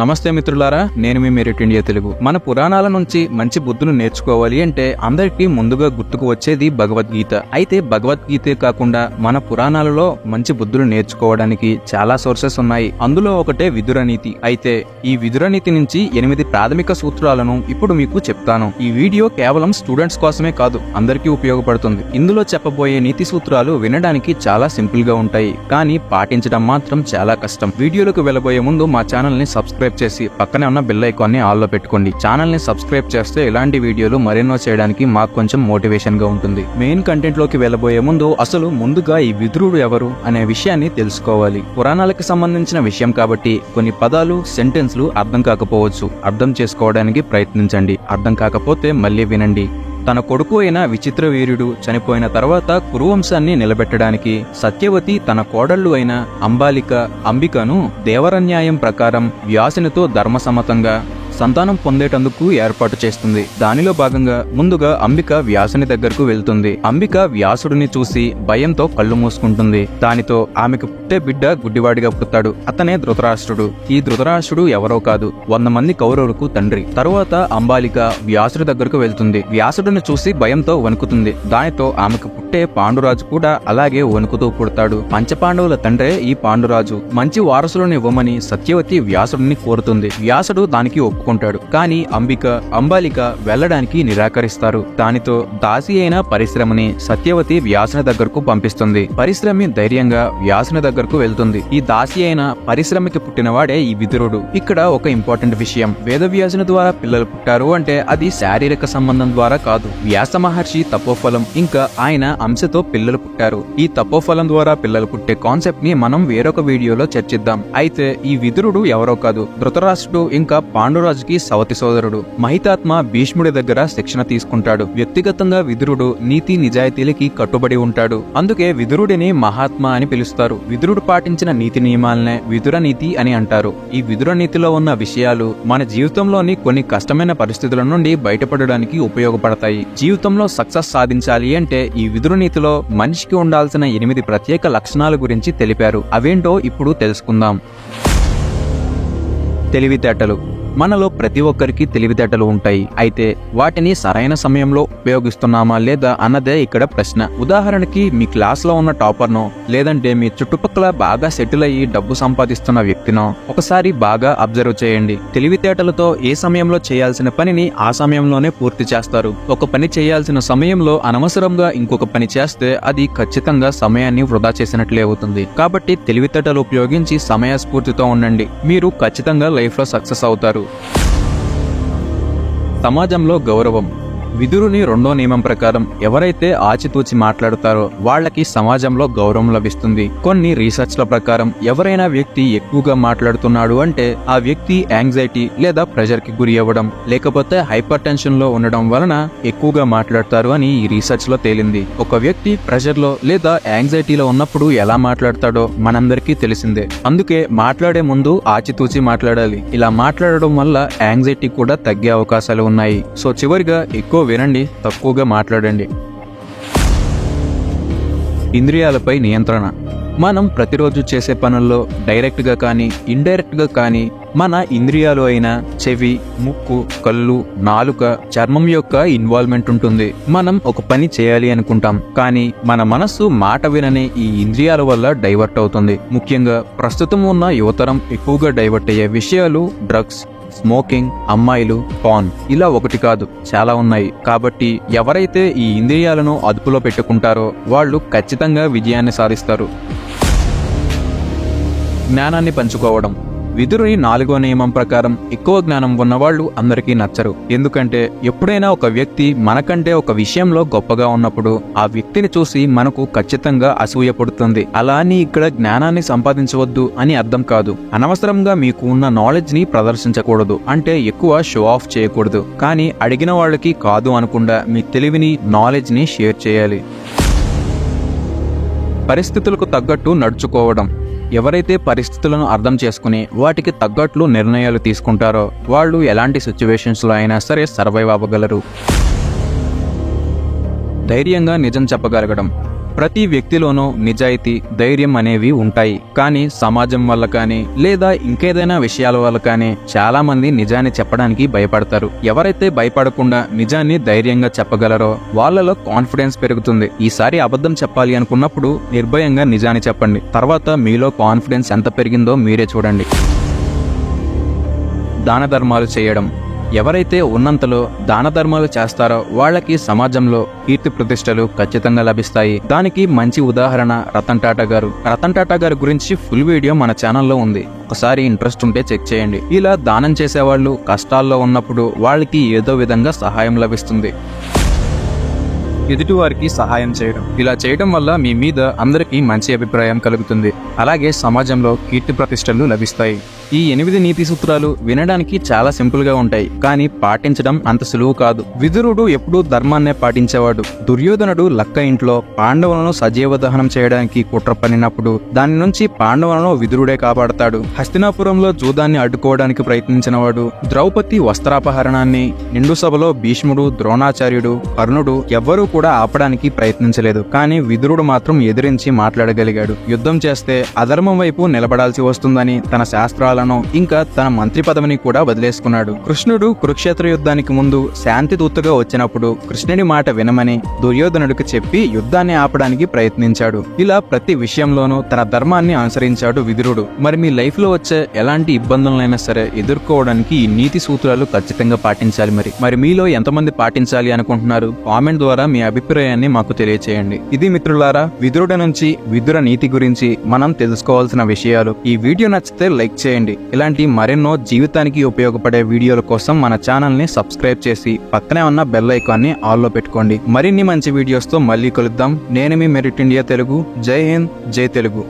నమస్తే మిత్రులారా, నేను మీ మెరిట్ ఇండియా తెలుగు. మన పురాణాల నుంచి మంచి బుద్ధులు నేర్చుకోవాలి అంటే అందరికీ ముందుగా గుర్తుకు వచ్చేది భగవద్గీత. అయితే భగవద్గీతే కాకుండా మన పురాణాలలో మంచి బుద్ధులు నేర్చుకోవడానికి చాలా సోర్సెస్ ఉన్నాయి. అందులో ఒకటే విదురనీతి. అయితే ఈ విదురనీతి నుంచి 8 ప్రాథమిక సూత్రాలను ఇప్పుడు మీకు చెప్తాను. ఈ వీడియో కేవలం స్టూడెంట్స్ కోసమే కాదు, అందరికీ ఉపయోగపడుతుంది. ఇందులో చెప్పబోయే నీతి సూత్రాలు వినడానికి చాలా సింపుల్ గా ఉంటాయి, కానీ పాటించడం మాత్రం చాలా కష్టం. వీడియోలకు వెళ్ళబోయే ముందు మా ఛానల్ ని సబ్స్క్రైబ్ చేసి పక్కనే ఉన్న బెల్ ఐకాన్ ని ఆల్ లో పెట్టుకోండి. ఛానల్ ని సబ్స్క్రైబ్ చేస్తే ఇలాంటి వీడియోలు మరెన్నో చేయడానికి మాకు కొంచెం మోటివేషన్ గా ఉంటుంది. మెయిన్ కంటెంట్ లోకి వెళ్ళబోయే ముందు అసలు ముందుగా ఈ విదురుడు ఎవరు అనే విషయాన్ని తెలుసుకోవాలి. పురాణాలకు సంబంధించిన విషయం కాబట్టి కొన్ని పదాలు, సెంటెన్స్లు అర్థం కాకపోవచ్చు. అర్థం చేసుకోవడానికి ప్రయత్నించండి. అర్థం కాకపోతే మళ్ళీ వినండి. తన కొడుకు అయిన విచిత్ర వీరుడు చనిపోయిన తర్వాత కురువంశాన్ని నిలబెట్టడానికి సత్యవతి తన కోడళ్లు అయిన అంబికను దేవరన్యాయం ప్రకారం వ్యాసునితో ధర్మసమ్మతంగా సంతానం పొందేటందుకు ఏర్పాటు చేస్తుంది. దానిలో భాగంగా ముందుగా అంబిక వ్యాసుని దగ్గరకు వెళ్తుంది. అంబిక వ్యాసుడిని చూసి భయంతో కళ్ళు మూసుకుంటుంది. దానితో ఆమెకు పుట్టే బిడ్డ గుడ్డివాడిగా పుడతాడు. అతనే ధృతరాష్ట్రుడు. ఈ ధృతరాష్ట్రుడు ఎవరో కాదు, 100 మంది కౌరవులకు తండ్రి. తరువాత అంబాలిక వ్యాసుడి దగ్గరకు వెళ్తుంది. వ్యాసుడిని చూసి భయంతో వణుకుతుంది. దానితో ఆమెకు పుట్టే పాండురాజు కూడా అలాగే వణుకుతూ పుడతాడు. పంచపాండవుల తండ్రే ఈ పాండురాజు. మంచి వారసులను ఇవ్వమని సత్యవతి వ్యాసుడిని కోరుతుంది. వ్యాసుడు దానికి ఒప్పుకుంటాడు. కానీ అంబాలిక వెళ్లడానికి నిరాకరిస్తారు. దానితో దాసి అయిన పరిశ్రమని సత్యవతి వ్యాసుని దగ్గరకు పంపిస్తుంది. పరిశ్రమి ధైర్యంగా వ్యాసుని దగ్గరకు వెళ్తుంది. ఈ దాసి అయిన పరిశ్రమకి పుట్టినవాడే ఈ విదురుడు. ఇక్కడ ఒక ఇంపార్టెంట్ విషయం, వేదవ్యాసుని ద్వారా పిల్లలు పుట్టారు అంటే అది శారీరక సంబంధం ద్వారా కాదు. వ్యాస మహర్షి తపోఫలం ఇంకా ఆయన అంశతో పిల్లలు పుట్టారు. ఈ తపోఫలం ద్వారా పిల్లలు పుట్టే కాన్సెప్ట్ ని మనం వేరొక వీడియోలో చర్చిద్దాం. అయితే ఈ విదురుడు ఎవరో కాదు, ధృతరాష్ట్రుడు ఇంకా పాండురాజుకి సవతి సోదరుడు. మహితాత్మ భీష్ముడి దగ్గర శిక్షణ తీసుకుంటాడు. వ్యక్తిగతంగా విదురుడు నీతి నిజాయితీలకి కట్టుబడి ఉంటాడు. అందుకే విదురుడిని మహాత్మ అని పిలుస్తారు. విదురుడు పాటించిన నీతి నియమాలనే విదుర నీతి అని అంటారు. ఈ విదుర నీతిలో ఉన్న విషయాలు మన జీవితంలోని కొన్ని కష్టమైన పరిస్థితుల నుండి బయటపడడానికి ఉపయోగపడతాయి. జీవితంలో సక్సెస్ సాధించాలి అంటే ఈ విదుర నీతిలో మనిషికి ఉండాల్సిన 8 ప్రత్యేక లక్షణాల గురించి తెలిపారు. అవేంటో ఇప్పుడు తెలుసుకుందాం. తెలివితేటలు. మనలో ప్రతి ఒక్కరికి తెలివితేటలు ఉంటాయి. అయితే వాటిని సరైన సమయంలో ఉపయోగిస్తున్నామా లేదా అన్నదే ఇక్కడ ప్రశ్న. ఉదాహరణకి మీ క్లాస్ లో ఉన్న టాపర్నో లేదంటే మీ చుట్టుపక్కల బాగా సెటిల్ అయ్యి డబ్బు సంపాదిస్తున్న వ్యక్తినో ఒకసారి బాగా అబ్జర్వ్ చేయండి. తెలివితేటలతో ఏ సమయంలో చేయాల్సిన పనిని ఆ సమయంలోనే పూర్తి చేస్తారు. ఒక పని చేయాల్సిన సమయంలో అనవసరంగా ఇంకొక పని చేస్తే అది ఖచ్చితంగా సమయాన్ని వృధా చేసినట్లే అవుతుంది. కాబట్టి తెలివితేటలు ఉపయోగించి సమయస్ఫూర్తితో ఉండండి. మీరు ఖచ్చితంగా లైఫ్ లో సక్సెస్ అవుతారు. సమాజంలో గౌరవం. విదురుని 2వ నియమం ప్రకారం ఎవరైతే ఆచితూచి మాట్లాడతారో వాళ్లకి సమాజంలో గౌరవం లభిస్తుంది. కొన్ని రీసెర్చ్ల ప్రకారం ఎవరైనా వ్యక్తి ఎక్కువగా మాట్లాడుతున్నాడు అంటే ఆ వ్యక్తి యాంగ్జైటీ లేదా ప్రెషర్ కి గురి అవ్వడం లేకపోతే హైపర్ టెన్షన్ లో ఉండడం వలన ఎక్కువగా మాట్లాడతారు అని ఈ రీసెర్చ్ లో తేలింది. ఒక వ్యక్తి ప్రెషర్ లో లేదా యాంగ్జైటీలో ఉన్నప్పుడు ఎలా మాట్లాడతాడో మనందరికీ తెలిసిందే. అందుకే మాట్లాడే ముందు ఆచితూచి మాట్లాడాలి. ఇలా మాట్లాడడం వల్ల యాంగ్జైటీ కూడా తగ్గే అవకాశాలు ఉన్నాయి. సో చివరిగా ఎక్కువ వినండి, తక్కువగా మాట్లాడండి. ఇంద్రియాలపై నియంత్రణ. మనం ప్రతిరోజు చేసే పనుల్లో డైరెక్ట్ గా కానీ ఇండైరెక్ట్ గా కానీ మన ఇంద్రియాలు అయిన చెవి, ముక్కు, కళ్ళు, నాలుక, చర్మం యొక్క ఇన్వాల్వ్మెంట్ ఉంటుంది. మనం ఒక పని చేయాలి అనుకుంటాం, కానీ మన మనస్సు మాట వినని ఈ ఇంద్రియాల వల్ల డైవర్ట్ అవుతుంది. ముఖ్యంగా ప్రస్తుతం ఉన్న యువతరం ఎక్కువగా డైవర్ట్ అయ్యే విషయాలు డ్రగ్స్, స్మోకింగ్, అమ్మాయిలు, పాన్, ఇలా ఒకటి కాదు చాలా ఉన్నాయి. కాబట్టి ఎవరైతే ఈ ఇంద్రియాలను అదుపులో పెట్టుకుంటారో వాళ్ళు ఖచ్చితంగా విజయాన్ని సాధిస్తారు. జ్ఞానాన్ని పంచుకోవడం. విదురుని 4వ నియమం ప్రకారం ఎక్కువ జ్ఞానం ఉన్నవాళ్లు అందరికీ నచ్చరు. ఎందుకంటే ఎప్పుడైనా ఒక వ్యక్తి మనకంటే ఒక విషయంలో గొప్పగా ఉన్నప్పుడు ఆ వ్యక్తిని చూసి మనకు ఖచ్చితంగా అసూయ పుడుతుంది. అలా అని ఇక్కడ జ్ఞానాన్ని సంపాదించవద్దు అని అర్థం కాదు. అనవసరంగా మీకు ఉన్న నాలెడ్జ్ ని ప్రదర్శించకూడదు, అంటే ఎక్కువ షో ఆఫ్ చేయకూడదు. కానీ అడిగిన వాళ్ళకి కాదు అనకుండా మీ తెలివిని, నాలెడ్జ్ ని షేర్ చేయాలి. పరిస్థితులకు తగ్గట్టు నడుచుకోవడం. ఎవరైతే పరిస్థితులను అర్థం చేసుకుని వాటికి తగ్గట్లు నిర్ణయాలు తీసుకుంటారో వాళ్ళు ఎలాంటి సిచ్యువేషన్స్ లో అయినా సరే సర్వైవ్ అవ్వగలరు. ధైర్యంగా నిజం చెప్పగలగడం. ప్రతి వ్యక్తిలోనూ నిజాయితీ, ధైర్యం అనేవి ఉంటాయి. కానీ సమాజం వల్ల కానీ లేదా ఇంకేదైనా విషయాల వల్ల కానీ చాలా మంది నిజాన్ని చెప్పడానికి భయపడతారు. ఎవరైతే భయపడకుండా నిజాన్ని ధైర్యంగా చెప్పగలరో వాళ్ళలో కాన్ఫిడెన్స్ పెరుగుతుంది. ఈసారి అబద్ధం చెప్పాలి అనుకున్నప్పుడు నిర్భయంగా నిజాన్ని చెప్పండి. తర్వాత మీలో కాన్ఫిడెన్స్ ఎంత పెరిగిందో మీరే చూడండి. దాన ధర్మాలు చేయడం. ఎవరైతే ఉన్నంతలో దాన ధర్మాలు చేస్తారో వాళ్ళకి సమాజంలో కీర్తి ప్రతిష్టలు ఖచ్చితంగా లభిస్తాయి. దానికి మంచి ఉదాహరణ రతన్ టాటా గారు. రతన్ టాటా గారి గురించి ఫుల్ వీడియో మన ఛానల్లో ఉంది, ఒకసారి ఇంట్రెస్ట్ ఉంటే చెక్ చేయండి. ఇలా దానం చేసేవాళ్ళు కష్టాల్లో ఉన్నప్పుడు వాళ్ళకి ఏదో విధంగా సహాయం లభిస్తుంది. ఎదుటివారికి సహాయం చేయడం. ఇలా చేయడం వల్ల మీ మీద అందరికీ మంచి అభిప్రాయం కలుగుతుంది. అలాగే సమాజంలో కీర్తి ప్రతిష్టలు లభిస్తాయి. ఈ 8 నీతి సూత్రాలు వినడానికి చాలా సింపుల్ గా ఉంటాయి, కానీ పాటించడం అంత సులువు కాదు. విదురుడు ఎప్పుడూ ధర్మాన్నే పాటించేవాడు. దుర్యోధనుడు లక్క ఇంట్లో పాండవులను సజీవ దహనం చేయడానికి కుట్ర పన్నినప్పుడు దాని నుంచి పాండవులను విదురుడే కాపాడతాడు. హస్తినాపురంలో జూదాన్ని అడ్డుకోవడానికి ప్రయత్నించిన వాడు, ద్రౌపది వస్త్రాపహరణాన్ని నిండు సభలో భీష్ముడు, ద్రోణాచార్యుడు, కర్ణుడు ఎవ్వరూ కూడా ఆపడానికి ప్రయత్నించలేదు. కానీ విదురుడు మాత్రం ఎదిరించి మాట్లాడగలిగాడు. యుద్ధం చేస్తే అధర్మం వైపు నిలబడాల్సి వస్తుందని తన శాస్త్రాలను ఇంకా తన మంత్రి పదవిని కూడా వదిలేసుకున్నాడు. కృష్ణుడు కురుక్షేత్ర యుద్ధానికి ముందు శాంతి దూతగా వచ్చినప్పుడు కృష్ణుడి మాట వినమని దుర్యోధనుడికి చెప్పి యుద్ధాన్ని ఆపడానికి ప్రయత్నించాడు. ఇలా ప్రతి విషయంలోనూ తన ధర్మాన్ని అనుసరించాడు విదురుడు. మరి మీ లైఫ్ లో వచ్చే ఎలాంటి ఇబ్బందులైనా సరే ఎదుర్కోవడానికి ఈ నీతి సూత్రాలు ఖచ్చితంగా పాటించాలి. మరి మీలో ఎంతమంది పాటించాలి అనుకుంటున్నారు? కామెంట్ ద్వారా మీ అభిప్రాయాన్ని మాకు తెలియచేయండి. ఇది మిత్రులారా, విదురుడి నుంచి విదుర నీతి గురించి మనం తెలుసుకోవాల్సిన విషయాలు. ఈ వీడియో నచ్చితే లైక్ చేయండి. ఇలాంటి మరెన్నో జీవితానికి ఉపయోగపడే వీడియోల కోసం మన ఛానల్ ని సబ్స్క్రైబ్ చేసి పక్కనే ఉన్న బెల్ ఐకాన్ ని ఆల్ లో పెట్టుకోండి. మరిన్ని మంచి వీడియోస్ తో మళ్ళీ కలుద్దాం. నేను మీ మెరిట్ ఇండియా తెలుగు. జై హింద్, జై తెలుగు.